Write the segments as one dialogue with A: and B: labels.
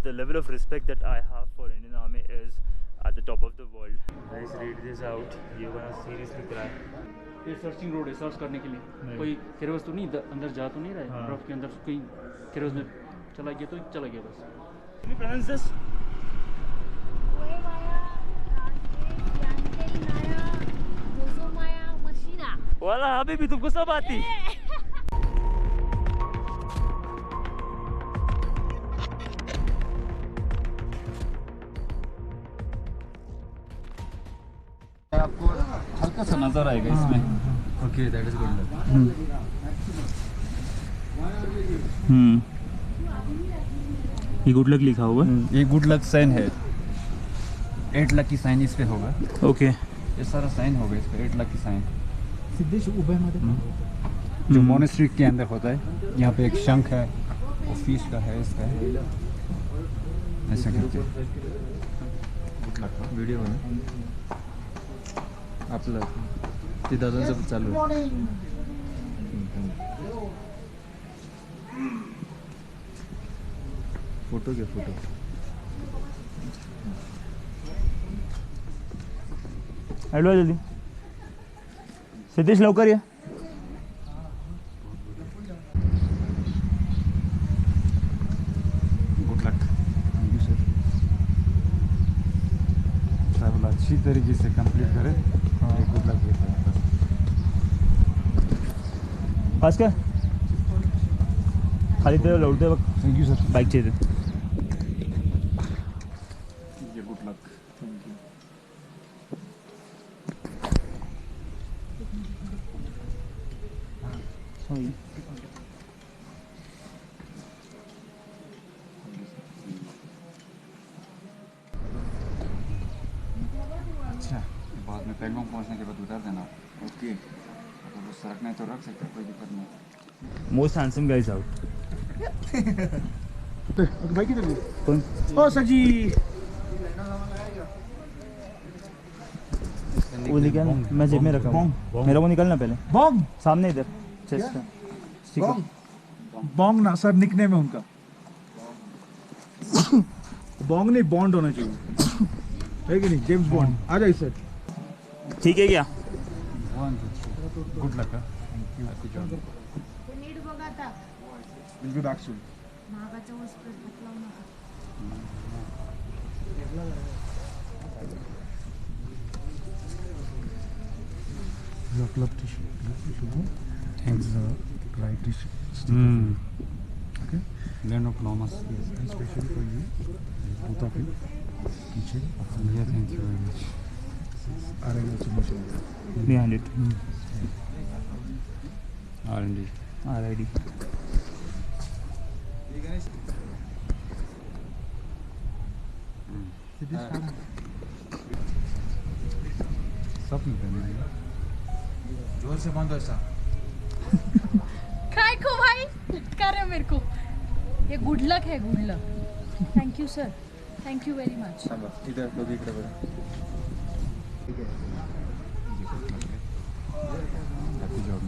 A: the level of respect that I have for Indian Army is at the top of the world. Guys, read this out. You're gonna seriously cry.
B: ये searching road है, search करने के लिए कोई Carolus तो नहीं अंदर जा तो नहीं रहा है, बर्फ के अंदर कोई कैरोस में चला गया तो चला गया बस.
A: Can you pronounce this? वाला अभी भी तुमको सब आती.
C: आपको हल्का सा नजर आएगा इसमें. Okay, that is good.
A: ये गुड लक लिखा हुआ है.
C: ये गुड लक साइन है. 8 लाख की साइन इस पे होगा.
A: ओके.
C: ये सारा साइन होगा इस पे, 8 लाख की साइन.
B: सिद्धेश उबे
C: जो मोनेस्ट्री के अंदर होता है. यहाँ पे एक शंख है, वो फिश का है, इसका है. ऐसा करके गुड लक वीडियो बना आपलं ते दादांचं चालू आहे. फोटो घे, फोटो.
A: हॅलो जल्दी. सिद्धेश लवकर या.
C: Good luck. Thank you sir. Travel अच्छी तरीके से कंप्लीट करें. गुड लक देता है.
A: पास कर खाली तेरे लौटते वक्त.
C: Thank you sir.
A: बाइक चाहिए.
C: ये गुड लक. Thank you. अच्छा, बाद में पैंगोंग पहुंचने के बाद उतार देना. ओके, अगर वो सरकना है तो रख सकते, कोई दिक्कत नहीं.
A: Most handsome guys out.
B: भाई किधर गए?
A: कौन?
B: ओ सर जी,
A: वो निकाल. मैं जेब में रखा हूँ. मेरा वो निकालना पहले.
B: बॉन्ग.
A: सामने इधर चेस्ट पे.
B: बॉन्ग. बॉन्ग ना सर, निकनेम है उनका. बॉन्ग नहीं, बॉन्ड होना चाहिए, है कि नहीं? James bond. आ जाइए सर.
A: ठीक है क्या?
C: Good luck. Thank you. Happy job.
D: नीट बघा आता.
B: Will be back soon.
D: महागाच्या वस्तू लावू नका.
B: Your club t-shirt.
C: Thanks.
B: Right t-shirt.
C: Okay. Land of Lomas.
B: Yes, especially for you. Both of you. Kitchen.
C: Yeah, thank you very much.
A: Behind it.
C: R&D.
A: RID.
C: सब मिलते हैं.
B: जोर से बांधो ऐसा.
D: काय को भाई लटका रहे हो मेरे को. ये गुड लक है, good luck. Thank you sir, thank you very much.
C: इधर लोग इकडे बघा. Happy job.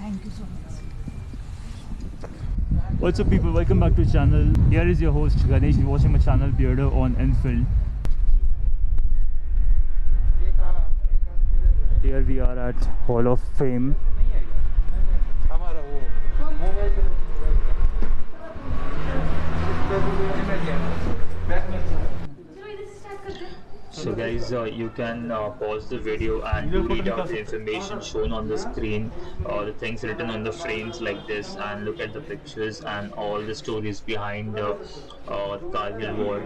D: Thank you so much.
A: What's up people, welcome back to the channel. Here is your host Ganesh. You're watching my channel Bearder on Enfield. Here we are at Hall of Fame. So guys, you can pause the video and read out the information shown on the screen, the things written on the frames like this, and look at the pictures and all the stories behind the Kargil war.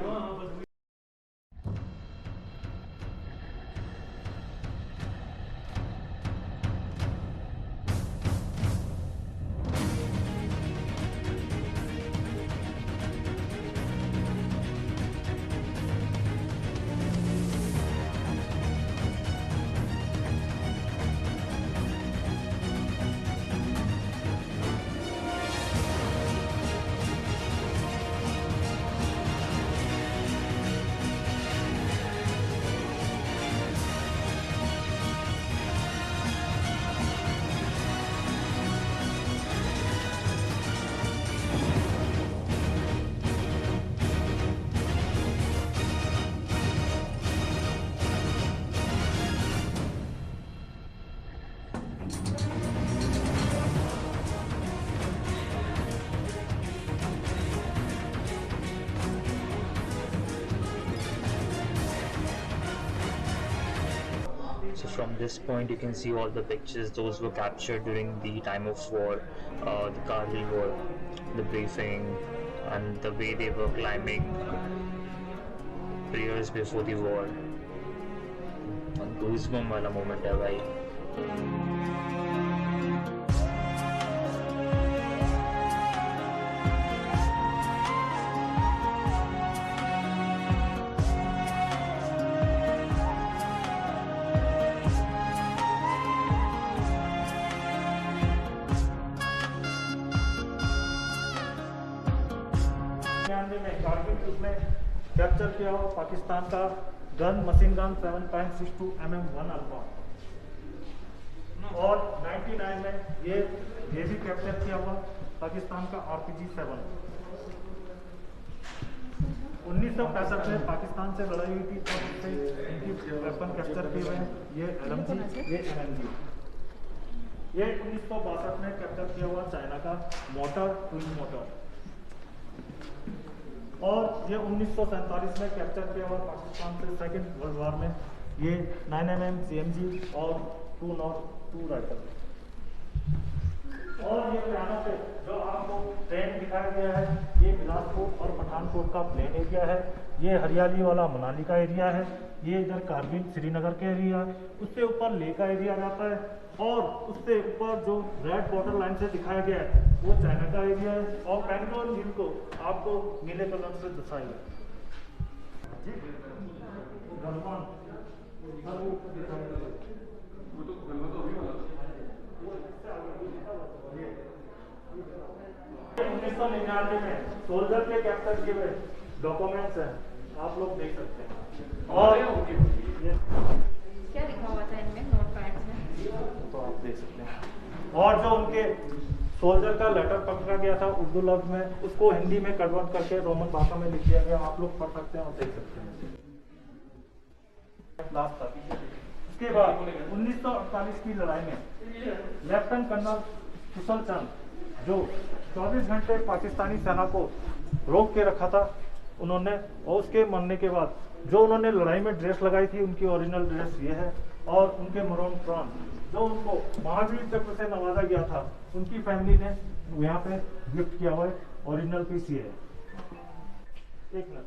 A: So from this point you can see all the pictures those were captured during the time of war, the Kargil war, the briefing and the way they were climbing years before the war. Goosebump वाला moment है भाई.
E: में कारगिल युद्ध में capture किया हुआ पाकिस्तान का gun machine gun 7.62 mm 1 alpha, और 99 में ये भी कैप्चर किया हुआ पाकिस्तान का RPG 7। 1965 में पाकिस्तान से लड़ाई हुई थी तब से इनकी वेपन कैप्चर किए हुए हैं, ये LMG, ये MMG। ये 1962 में कैप्चर किया हुआ चाइना का मोटर, ट्विन मोटर, और ये 1947 में कैप्चर किया हुआ पाकिस्तान से सेकेंड वर्ल्ड वॉर में ये 9mm CMG और 202 राइफल। और ये प्लानों पे जो आपको प्लेन दिखाया गया है, ये बिलासपुर और पठानकोट का प्लेन एरिया है, ये हरियाली वाला मनाली का एरिया है, ये इधर कारगिल श्रीनगर का एरिया है, उससे ऊपर लेह का एरिया जाता है, और उससे ऊपर जो रेड बॉर्डर लाइन से दिखाया गया है वो चाइना का एरिया है, और पैंगोन झील को आपको नीले कलर से दिखाया है। उन्नीस सौ 99 में सोल्जर के कैप्चर किए हुए डॉक्यूमेंट्स हैं, आप लोग देख सकते हैं। और
D: क्या लिखा हुआ था इनमें नोट पैड्स में?
E: तो आप देख सकते हैं। और जो उनके सोल्जर का लेटर पकड़ा गया था उर्दू लफ्ज में, उसको हिंदी में कन्वर्ट करके रोमन भाषा में लिख दिया गया, आप लोग पढ़ सकते हैं और देख सकते हैं। लास्ट तक उसके बाद 1948 की लड़ाई में लेफ्टिनेंट कर्नल कुशल चंद जो 24 घंटे पाकिस्तानी सेना को रोक के रखा था उन्होंने, और उसके मरने के बाद जो उन्होंने लड़ाई में ड्रेस लगाई थी उनकी ओरिजिनल ड्रेस ये है, और उनके मरोन प्राण जो उनको महावीर चक्र से नवाजा गया था उनकी फैमिली ने यहाँ पे गिफ्ट किया हुआ है, ओरिजिनल पीस ये है। एक minute.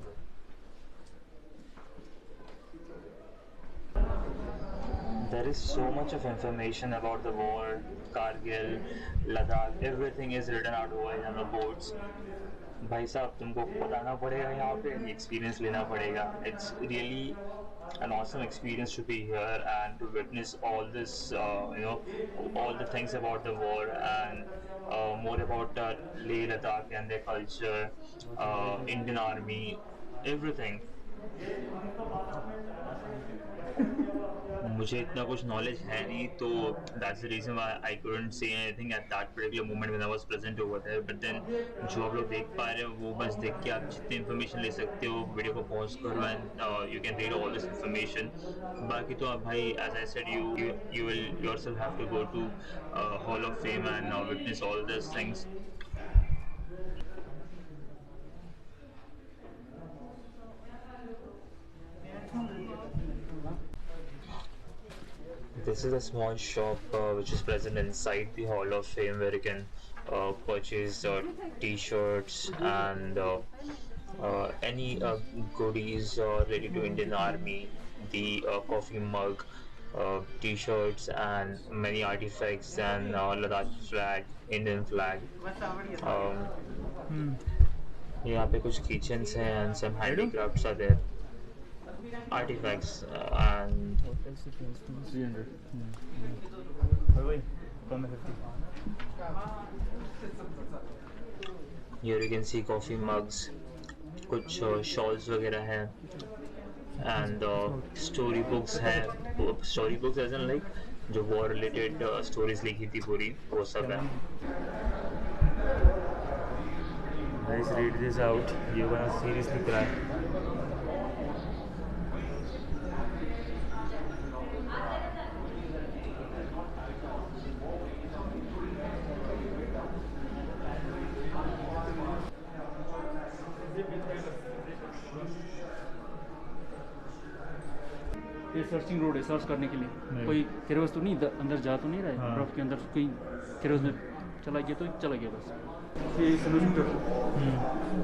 A: There is so much of information about the war, Kargil, Ladakh, everything is written out over on the boards. भाई साहब तुमको बताना पड़ेगा यहाँ पे, एक्सपीरियंस लेना पड़ेगा। It's really an awesome experience to be here and to witness all this, all the things about the war and more about Leh Ladakh and their culture, Indian Army, everything. मुझे इतना कुछ knowledge है नहीं, तो that's the reason why I couldn't say anything at that particular moment when I was present over there. But then जो आप लोग देख पा रहे हो वो बस देख के आप जितनी इन्फॉर्मेशन ले सकते हो वीडियो को पॉज करो and you can read all this information. बाकी तो आप भाई as I said you will yourself have to go to hall of fame and witness all this things. This is a small shop which is present inside the Hall of Fame where you can purchase t-shirts and any goodies related to Indian Army, the coffee mug, t-shirts and many artifacts and Ladakh flag, Indian flag. यहाँ पे कुछ kitchens हैं and some handicrafts are there. Artifacts and
B: 300.
A: here you can see coffee mugs, कुछ shawls वगैरह हैं and story books हैं, story books as in like जो war related stories लिखी थी पूरी वो सब है। Guys, read this out, you're gonna seriously cry.
B: ये सर्चिंग रोड है, सर्च करने के लिए। कोई केरोस तो नहीं अंदर जा तो नहीं रहा है, बर्फ के अंदर कोई केरोस में चला गया तो चला गया बस। ये स्नो स्कूटर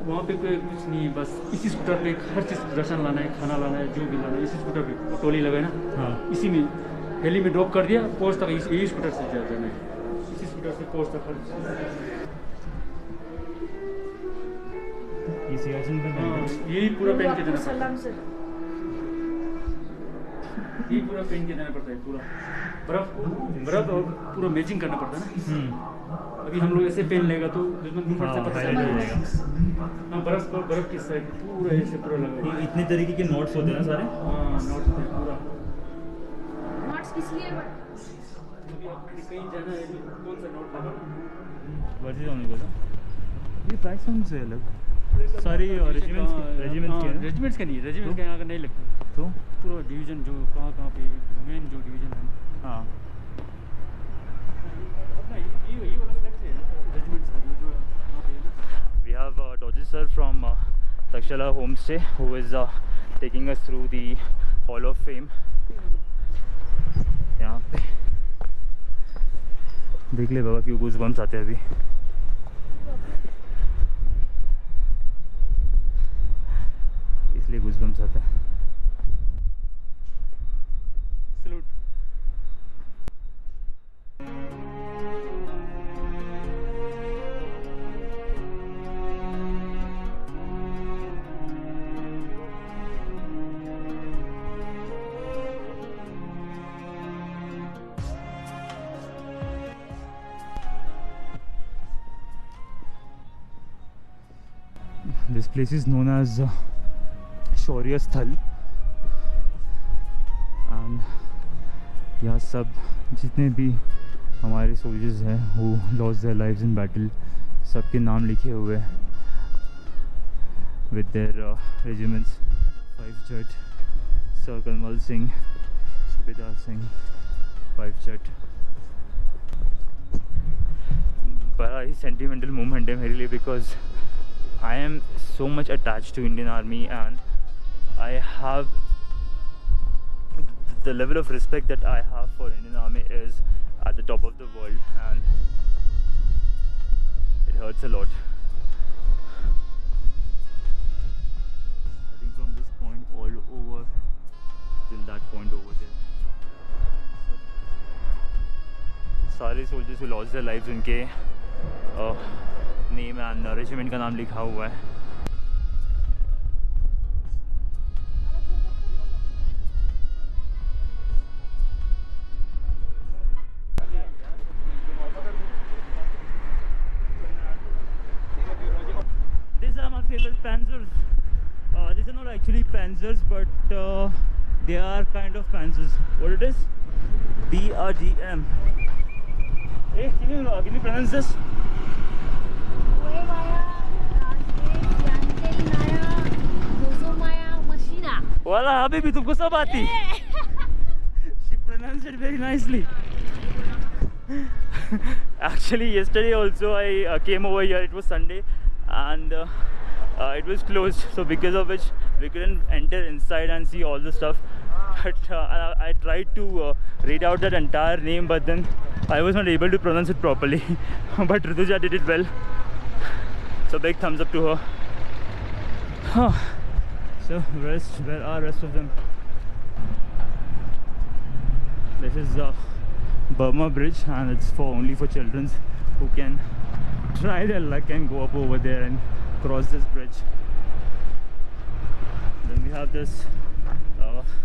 B: वहाँ पे कोई कुछ नहीं है, बस इसी स्कूटर पे हर चीज़, राशन लाना है, खाना लाना है, जो भी लाना है, इसी स्कूटर पे वो टोली लगाए ना, इसी में हेली में ड्रॉप कर दिया, पोस्ट तक यही स्कूटर से जाना है, इसी स्कूटर से पोस्ट तक यही पूरा पेन के देना पड़ता है, यही पूरा पेन के देना पड़ता है, पूरा बर्फ और पूरा मैचिंग करना पड़ता है ना। अभी हम लोग ऐसे पेन लेगा तो दुश्मन को फट से पता चल जाएगा। हाँ, बर्फ की साइड पूरा ऐसे पूरा लगा।
F: इतने तरीके के नोट्स होते हैं सारे।
B: हाँ, नोट्स होते हैं पूरा।
D: नोट्स किस लिए?
B: अभी आपने कहीं जाना है तो कौन सा नोट लगा?
F: वर्जिस होने को था। ये प्राइस कौन से अलग? सारी रेजिमेंट्स के नहीं, रेजिमेंट्स के यहाँ का नहीं लगता। तो
B: पूरा डिवीज़न जो कहाँ पे मेन जो डिवीज़न है।
F: हाँ, we have Dodgy sir from Takshala Homestay who is taking us through the Hall of Fame. यहाँ पे देख ले बाबा क्यों गूज़बम्स आते हैं अभी। इसलिए गूज़बम्स आते हैं।
B: Salute.
F: This place is known as शौर्य स्थल, and यहाँ सब जितने भी हमारे सोल्जर्स हैं who lost their lives in battle, सबके नाम लिखे हुए with their regiments. 5 Jet, Sir Kanwal Singh, Subedar Singh, 5 Jet. बड़ा ही sentimental moment है मेरे लिए because I am so much attached to Indian Army and I have the level of respect that I have for Indian Army is at the top of the world, and it hurts a lot. Starting from this point all over till that point over there. सारे soldiers who lost their lives उनके name and regiment का नाम लिखा हुआ है। These are my favorite panzers. These are not actually panzers, but they are kind of panzers. What it is? BRDM. Hey, can you pronounce this? Wala habibi, तुमको सब आती। She pronounced it very nicely. Actually, yesterday also I came over here. It was Sunday, and it was closed. So because of which we couldn't enter inside and see all the stuff. But I tried to read out that entire name, but then I was not able to pronounce it properly. But Rituja did it well. So big thumbs up to her. So where are rest of them? This is Burma Bridge, and it's only for children who can try their luck and go up over there and cross this bridge. Then we have this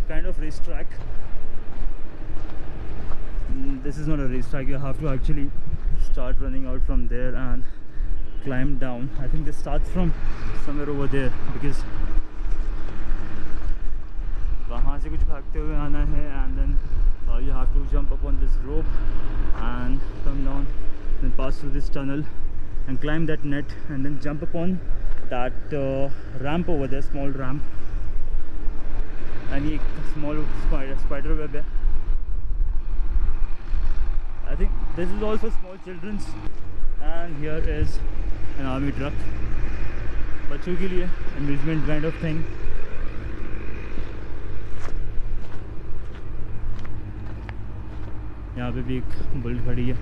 F: kind of racetrack. This is not a racetrack. You have to actually start running out from there and climb down. I think this starts from somewhere over there because वहाँ से कुछ भागते हुए आना है, and then you have to jump up on this rope and come down, then pass through this tunnel and climb that net, and then jump upon that ramp over there, small ramp, and a small spider web है. I think this is also small children's, and here is an army truck, बच्चों के लिए amusement kind of thing. यहाँ पे भी एक bullet खड़ी है।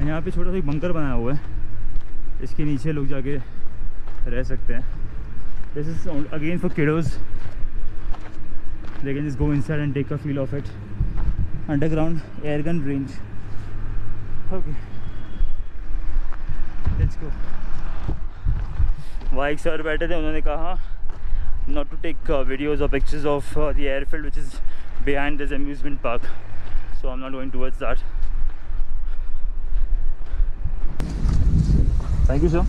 F: यहाँ पे छोटा सा एक बंकर बनाया हुआ है, इसके नीचे लोग जाके रह सकते हैं। This is again for kids, they can just go inside and take a feel of it. Underground airgun range. Okay, let's go. वहाँ एक सर बैठे थे, उन्होंने कहा not to take videos or pictures of the airfield which is behind this amusement park, so I'm not going towards that. Thank you sir.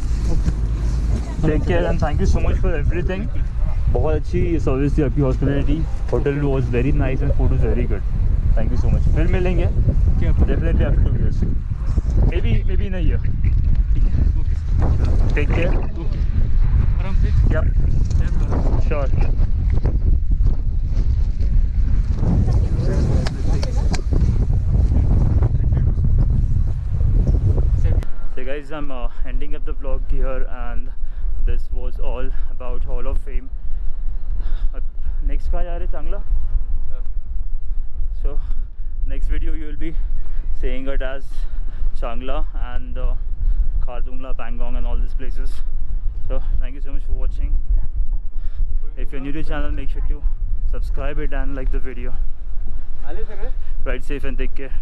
F: Take care and thank you so much for everything. बहुत अच्छी service थी आपकी, hospitality, hotel was very nice and food is very good. Thank you so much. फिर मिलेंगे definitely after 2 years, may be in a year. ठीक है, okay, take care.
B: आराम से,
F: या sure. So guys, I'm ending up the vlog here, and this was all about Hall of Fame. Next कहाँ जा रहे हैं? चांगला? So next video you will be seeing it as Changla and Khardungla, Pangong and all these places. So thank you so much for watching. If you're new to the channel, make sure to subscribe it and like the video. Ride safe and take care.